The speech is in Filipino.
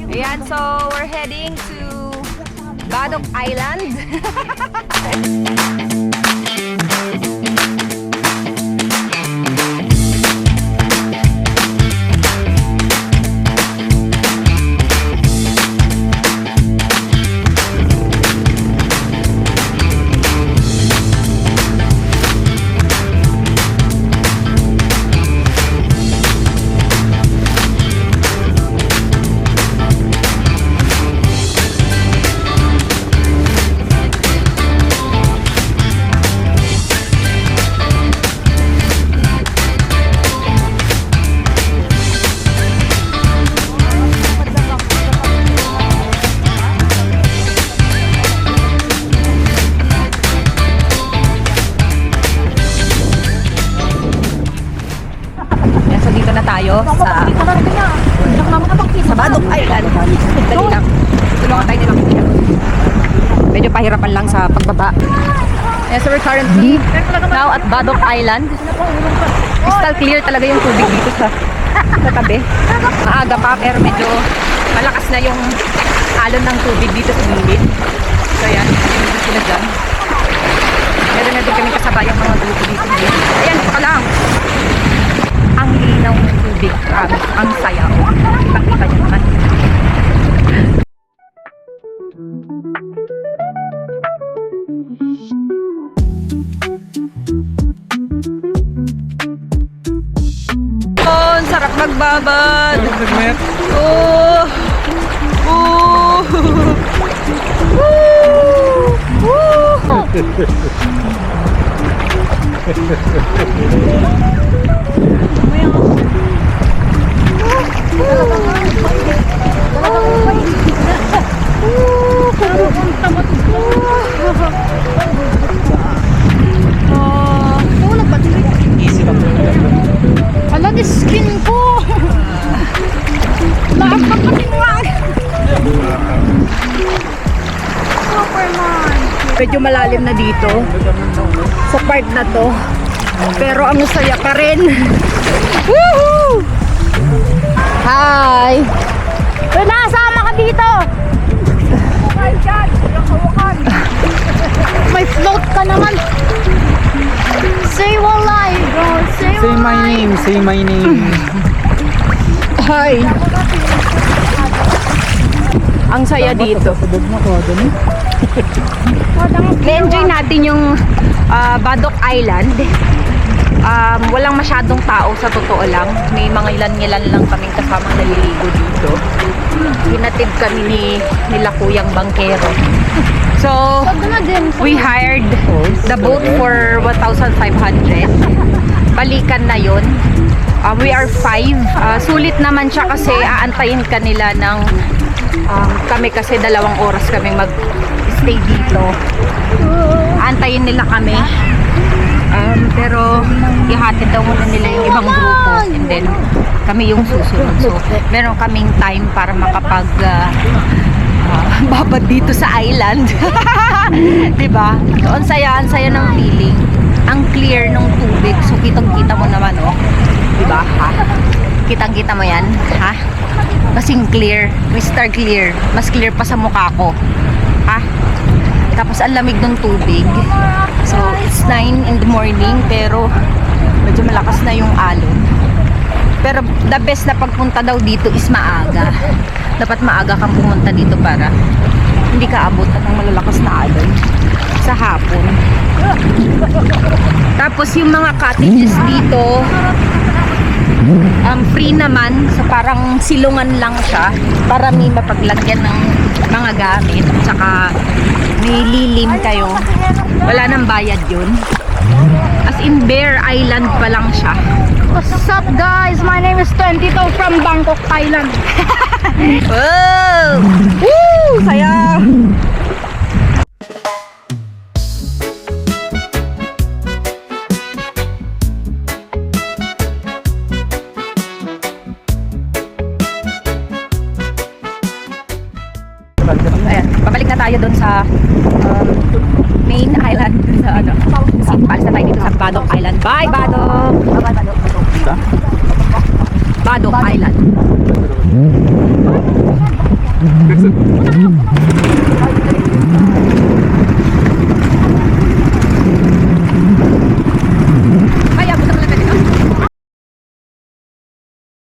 Ayan, so we're heading to Badok Island. Tayo sa Badok Island. Dali lang. Tulungan tayo nilang. Medyo pahirapan lang sa pagbaba. Yes, so we're currently now at Badok Island. Crystal clear talaga yung tubig dito sa tabi. Maaga pa pero medyo malakas na yung alon ng tubig dito sa gilid. So yan, dito sila dyan. Meron na din kami kasabay yung mga grupo dito. Ayan, ito lang. Ang linaw ng tubig, ang saya. Kita-kita niya naman. Oh, sarap magbabad. Oh. Oh. Ala, di skin ko! Lahat pa patingwag! Superman! Medyo malalim na dito sa part na to. Pero ang saya pa rin. Woohoo! Hi! So, nasama ka dito! May float ka naman! Say walay, bro! Say my name, say my name. Hi! Ang saya dito. Na-enjoy natin yung Badok Island. Walang masyadong tao sa totoo lang. May mga ilan-ilan lang kaming kasamang naliligo dito. Hinatid kami nila Kuyang Bangkero. So, we hired the boat for 1,500. Balikan na yun. We are 5. Sulit naman siya kasi aantayin ka nila ng kami kasi 2 oras kami mag-stay dito. Aantayin nila kami. Pero ihatid daw muna nila yung ibang grupo and then kami yung susunod. So, meron kaming time para makapag babad dito sa island. Diba? So, ang saya ng feeling. Ang clear ng tubig. So, kitang-kita mo naman, oh. Diba? Ha? Kitang-kita mo yan, ha? Kasing clear. Crystal clear. Mas clear pa sa mukha ko. Ha? Tapos, ang lamig ng tubig. So, it's 9 in the morning, pero medyo malakas na yung alon. Pero the best na pagpunta daw dito is maaga. Dapat maaga kang pumunta dito para hindi ka abutan ng malalakas na alon sa hapon. Tapos yung mga cottages dito, free naman. So parang silungan lang siya para may mapaglagyan ng mga gamit. Tsaka may lilim kayo. Wala nang bayad yun. As in Bear Island pa lang siya. What's up, guys? My name is 22 from Bangkok, Thailand. Wow! Woo! Saya! Ayan, pabalik na tayo doon sa main island dun sa ano. Palis na tayo dito sa Badok Island. Bye, Badok! Bye, Badok! Badok Island.